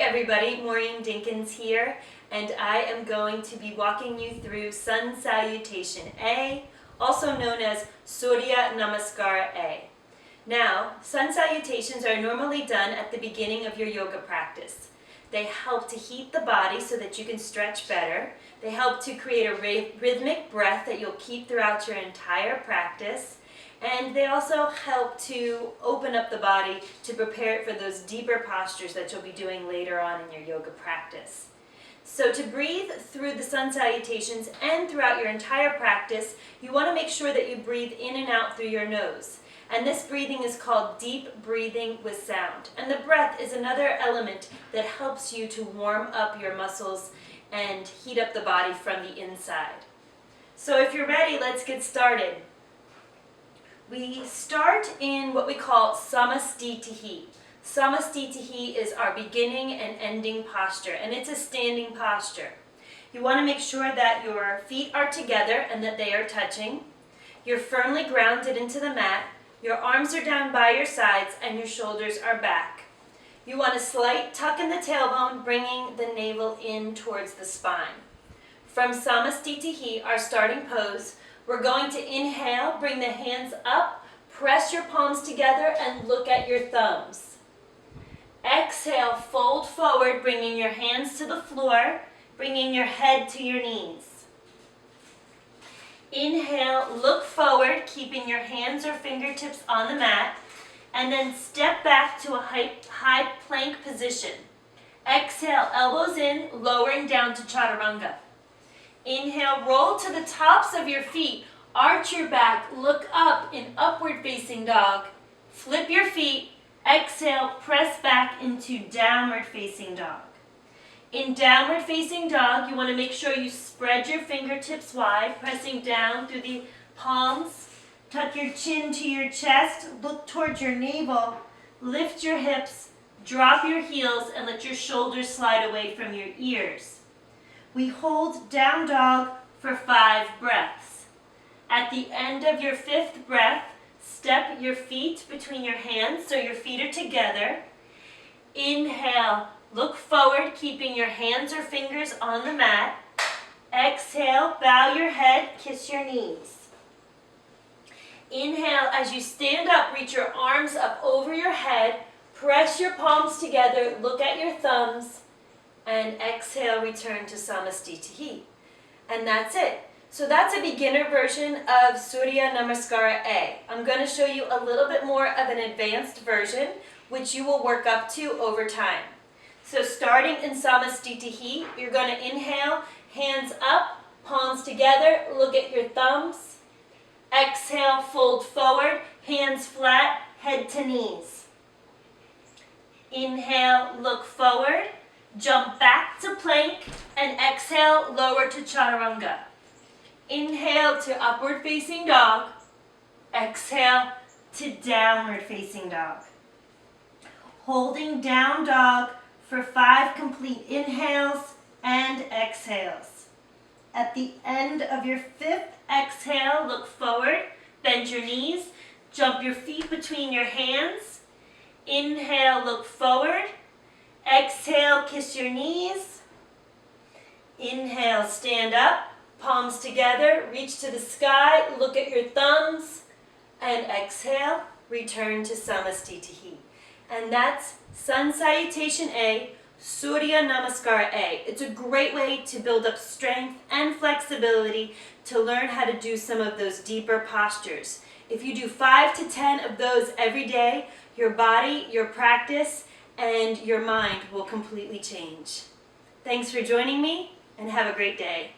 everybody, Maureen Dinkins here, and I am going to be walking you through Sun Salutation A, also known as Suryanamaskara A. Now, Sun Salutations are normally done at the beginning of your yoga practice. They help to heat the body so that you can stretch better. They help to create a rhythmic breath that you'll keep throughout your entire practice. And they also help to open up the body to prepare it for those deeper postures that you'll be doing later on in your yoga practice. So to breathe through the Sun Salutations and throughout your entire practice, you want to make sure that you breathe in and out through your nose. And this breathing is called deep breathing with sound. And the breath is another element that helps you to warm up your muscles and heat up the body from the inside. So if you're ready, let's get started. We start in what we call samastitihi. Samastitihi is our beginning and ending posture, and it's a standing posture. You want to make sure that your feet are together and that they are touching. You're firmly grounded into the mat. Your arms are down by your sides and your shoulders are back. You want a slight tuck in the tailbone, bringing the navel in towards the spine. From samastitihi, our starting pose, we're going to inhale, bring the hands up, press your palms together and look at your thumbs. Exhale, fold forward, bringing your hands to the floor, bringing your head to your knees. Inhale, look forward, keeping your hands or fingertips on the mat, and then step back to a high plank position. Exhale, elbows in, lowering down to chaturanga. Inhale, roll to the tops of your feet, arch your back, look up in upward facing dog, flip your feet, exhale, press back into downward facing dog. In downward facing dog, you want to make sure you spread your fingertips wide, pressing down through the palms, tuck your chin to your chest, look towards your navel, lift your hips, drop your heels, and let your shoulders slide away from your ears. We hold down dog for 5 breaths. At the end of your 5th breath, step your feet between your hands so your feet are together. Inhale, look forward, keeping your hands or fingers on the mat. Exhale, bow your head, kiss your knees. Inhale, as you stand up, reach your arms up over your head, press your palms together, look at your thumbs, and exhale, return to samastitihi. And that's it. So that's a beginner version of Suryanamaskara A. I'm going to show you a little bit more of an advanced version, which you will work up to over time. So starting in samastitihi, you're going to inhale, hands up, palms together, look at your thumbs. Exhale, fold forward, hands flat, head to knees. Inhale, look forward. Jump back to plank and exhale, lower to chaturanga. Inhale to upward facing dog. Exhale to downward facing dog. Holding down dog for 5 complete inhales and exhales. At the end of your 5th exhale, look forward, bend your knees, jump your feet between your hands. Inhale, look forward. Exhale, kiss your knees. Inhale, stand up, palms together, reach to the sky, look at your thumbs, and exhale, return to samastitihi. And that's Sun Salutation A, Suryanamaskara A. It's a great way to build up strength and flexibility to learn how to do some of those deeper postures. If you do 5 to 10 of those every day, your body, your practice, and your mind will completely change. Thanks for joining me, and have a great day.